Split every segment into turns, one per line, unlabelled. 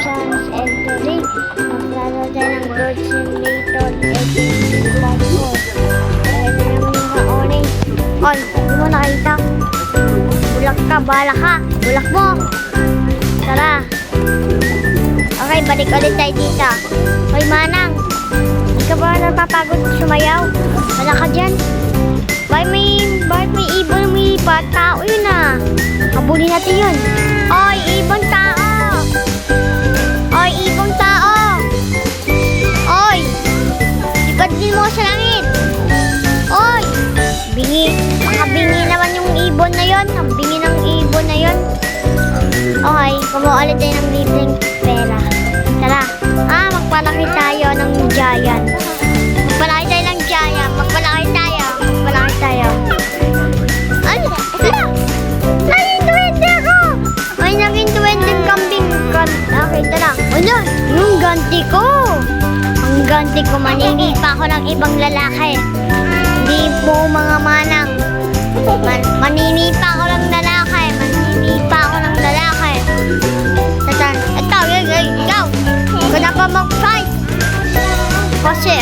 Chance Entry. Maglaro tayo ng Bird Simulator Edition Part 4. Ayan na naman yung ka-orange. Oy, hindi mo nakita. Bulak ka, bala ka. Bulak mo. Tara. Okay, balik ulit tayo dito. Hoy, Manang. Hindi ka ba napapagod sumayaw? Wala ka dyan. Bakit may ibon lumilipat? Tao yun ah. Habulin natin yun. Oy, ibon tao! Oy, ibon tao! Oy! Lipat din mo sa langit! Oy! Bingi. Makabingi naman yung ibon na yun. Ang bingi ng ibon na yun. Okay, kumuha ulit tayo ng libreng pera. Tara. Magpalaki tayo ng giant. Magpalaki tayo ng giant. Magpalaki tayo. Magpalaki tayo. Ay, ito. Naging duwende ako. May naging duwendeng kambing. Okay, tara. Ano? Yung ganti ko. Ang ganti ko, maninipa ako ng ibang lalaki. Hindi po mga manang. Maninipa ako ng lalaki. Maninipa ako ng lalaki. Tatan. Ito, ikaw. Huwag na pa mag-fight. Kasi,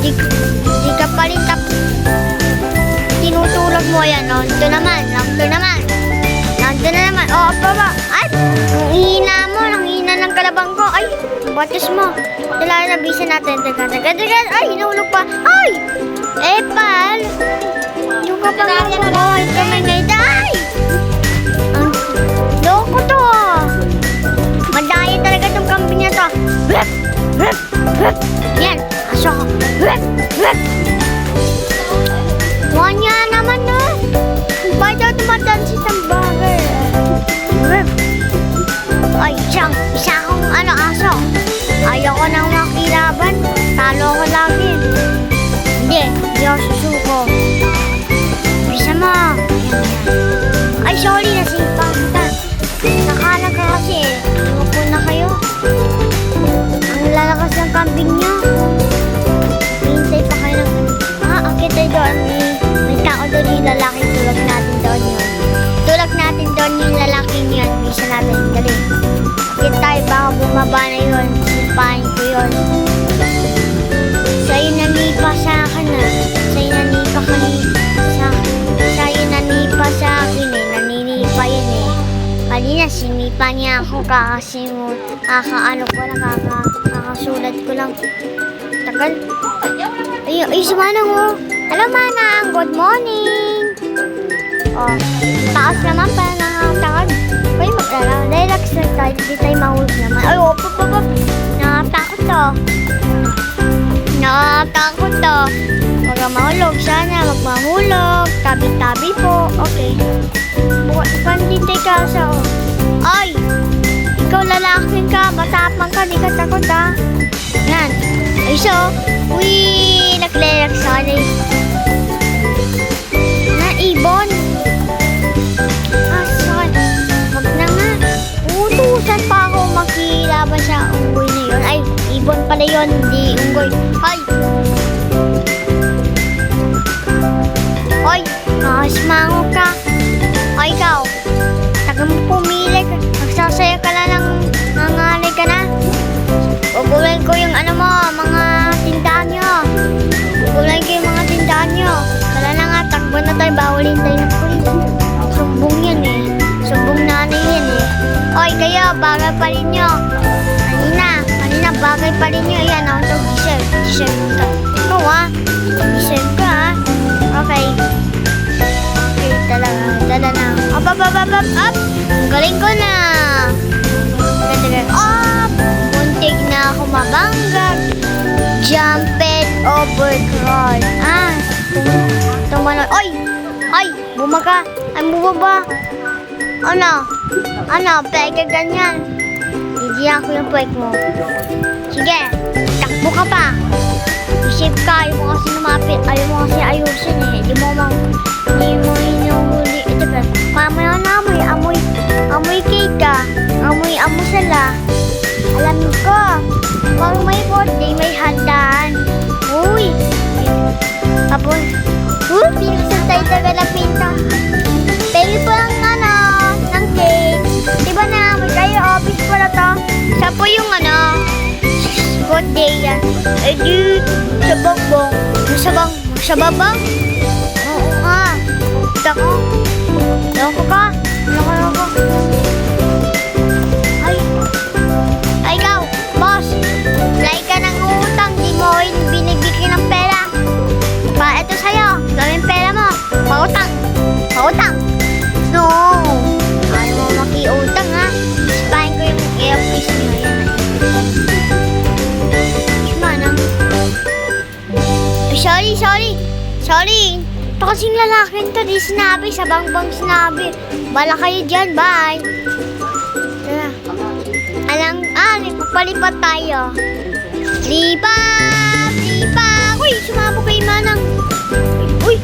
di ka pa rin tinutulog mo yan, no? Ito naman. Nandun na naman. Ba? Ay, ang hina mo. Ang hina ng kalabang ko. Ay, batis mo. Dala na bisa natin. Teka. Ay, hinulog pa. Ay! Pal. Yung ka pa mo. Ay, kamay na. Ay! Ang loko to. Madaya talaga itong kambing na to. Yan. Aso ko. Wanya naman no. Ba't daw tumatansi ng bagay? Ay, isa akong aso. Ayaw ko nang makilaban. Talo ko lagi. Hindi ako susuko. Bisa mo. Ay, sorry, nasipang kita. Nakala ka kasi eh. Umupo na kayo. Ang lalakas ng kambing nyo. Hintay pa kayo ng... Akit tayo doon. May tao doon yung lalaki. Tulak natin doon yun. Tulak natin doon yung lalaki yun. Bisa natin. Dali. Akit tayo. Baka bumaba na yun. Sipahin ko yun. Sa'yo nanipa sa akin ah. Sa'yo nanipa ka sa akin. Sa'yo nanipa sa akin eh. Naninipa yun eh. Kanina sinipa niya ako kakasimu. Kakaano ko lang. Kakasulat ko lang. Tagal. Ay, sumanang oh. Hello, Manang. Good morning. Oh, taas naman pa nakakatakot. Uy, relax na tayo. Hindi tayo mahulog naman. Ay, Nakatakot to. Huwag kang mahulog. Sana huwag mahulog. Tabi-tabi po. Okay. Panditay ka sa Ay! Ikaw lalaki ka. Matapang ka. Di ka takot ha. Yan. Ay, so. Uy! Nag-relax sorry. Ibon. Saan? Wag na nga. Utusan pa ako makilaban sa unggoy na yun. Ay, ibon pala yun. Hindi unggoy. Ay! Ay! Nakasmango ka. Ay, ikaw. Taga mo pumili ka. Magsasaya ka na ng nangalay ka na. Gugulin ko yung mga tindahan nyo. Gugulin ko yung mga tindahan nyo. Kala na nga, takbo na tayo. Bawalin tayo ng pulis. Sumbong yan eh. Sumbong nanay yan eh. Oy, kayo, bagay pa rin nyo. Kanina, bagay pa rin nyo. Ayan, ako ito, deserve ka. Ikaw ha, deserve ka ha. Okay. Okay, dala na. Up. Ang galing ko na. Up. Muntik na ako mabangga. Jumped over crawl. Tumalon. Ay, bumaka. Ay, bumaba. Ano, peke ganyan. Didiyan ko yung peke mo. Sige, takbo ka pa. Isip ka, ayaw mo kasi lumapit. Ayaw mo kasi ayusin eh. Hindi mo hinuhuli. Ito ba? Mamaya na amoy cake ka. Amoy sala. Alam ko, pag may birthday, may handaan. Uy! Tapos, pinagsan tayo taga na pinta. Pwede po ng cake. birthday yan. Eh di, sa bongbong. Sa babang? Oo nga. Tako. Loko ka. Loko. Ay, ikaw, boss. Lay ka ng utang. Di mo binibigyan ng pera. Ito sa'yo. Gawin pera mo. Pautang. No. Ayaw mo makiutang, ha? Sipahin ko yung earpiece mo. Manang. Sorry. Ito kasing lalaki to. Di sinabi. Sa bangbang sinabi. Bala kayo dyan. Bye. Palipat tayo. Lipat. Uy, sumabog kay Manang. Uy.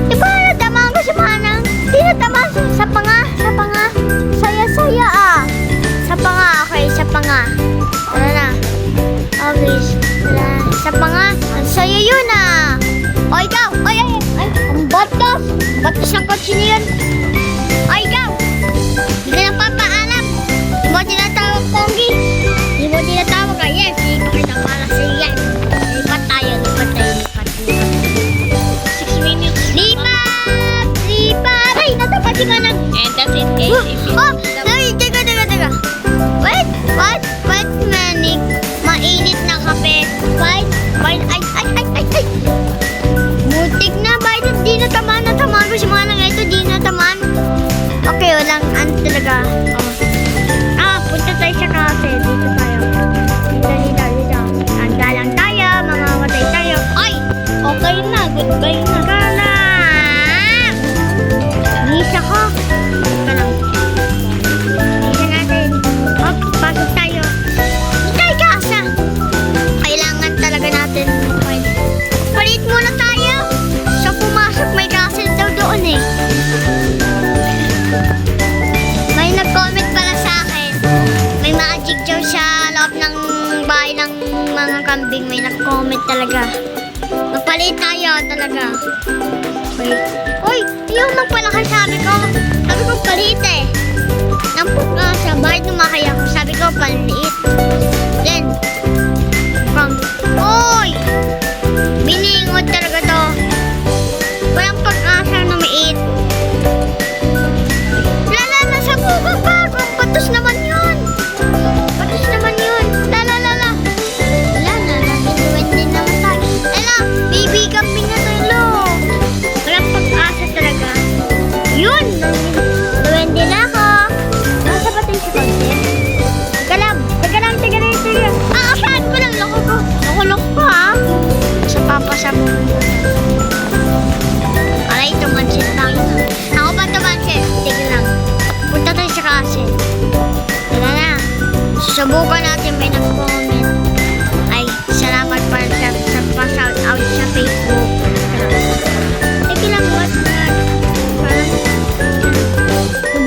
Diba natamaan ko si Manang? Di natamaan sa panga. Saya ah. Sa panga, okay. Sa panga. Tara na. Okay. Sa panga. Ang saya yun ah. O ikaw. Ay. Ang batas. Batas ng kotse niyan. Ay, ikaw. Hindi ka na papaalam. Di mo tinatawag, Pongi. Di mo tinatawag ka. Yes, ipakita para sa yan. Lipat tayo. 6 minutes. Lipat. Ay, natapat si Manang.
And that's it, ACP.
Teka. Wait, Manik. Mainit na kape. Wait. Ay. Mutik na, di natamaan ko si Manang ito. Di natamaan. Okay, walang talaga. Punta tayo sa klase. Dito tayo. Dito. Handa lang tayo. Mamamatay tayo. Ay! Okay na. Goodbye na. Kala! Nisa ko. Ito lang. Nisa natin. Pasok tayo. Ikay kasa. Kailangan talaga natin. Palit muna tayo. So, pumasok. May castle daw doon eh. May nag-comment pala sa akin. May magic daw sa loob ng bahay ng mga kambing. May nag-comment talaga. Magpalit tayo talaga. Wait. Uy, yung magpalaki sabi ko palit eh. Nampok nga sa bahay lumakay ako. Sabi ko paliit. Then, uy! Biningot talaga to. Walang pag-asa na maiit. Nasa buka pa. Patos naman yun. Lala. Wala na. Nahinuwin din naman tayo. Baby camping na tayo. Walang pag-asa talaga. Yun. Luwin din ako. Nasa pa tayo sa content. Teka lang. Asahan ko lang. Loko ko ha. Sa papasabong. Alay, tumansin tayo. Ako ba tumansin? Tignan lang. Punta tayo sa klase. Tara na. Susubukan natin may nag-comment. Ay, salamat para sa pa-shout out sa Facebook. Teka lang, what? Parang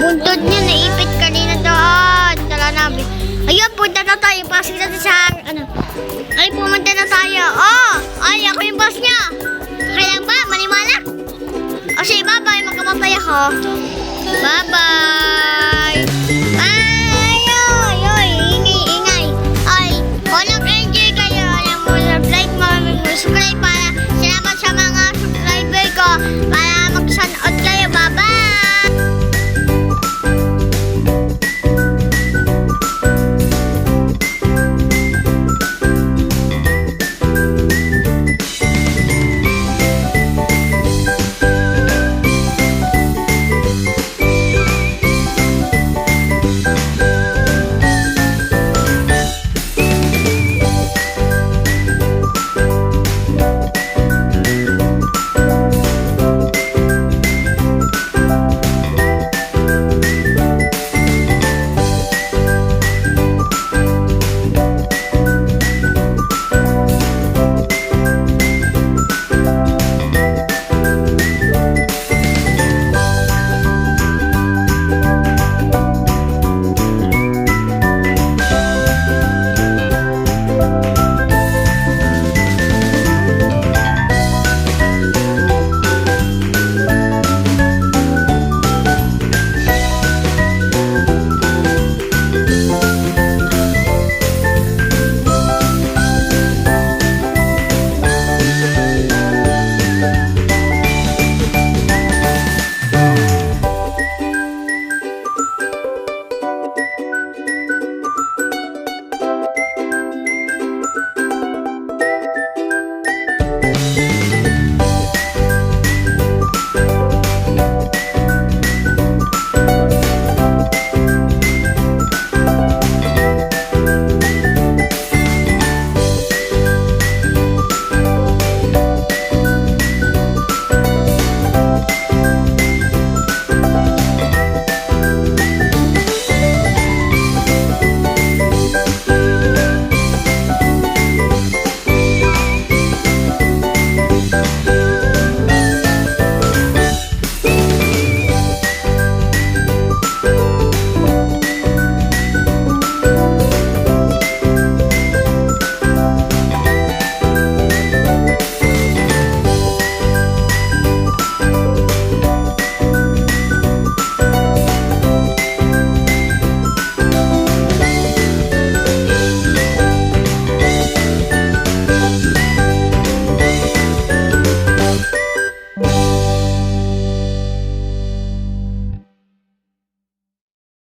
buntod niya, naipit kanina doon. Tara na. Ayun, punta na tayo. Pasok natin sa, Ay, pumunta na tayo. Ay, ako yung boss niya. Kailan ba? Maniwala? O sige, bye-bye. Magkamatay ako. Bye-bye.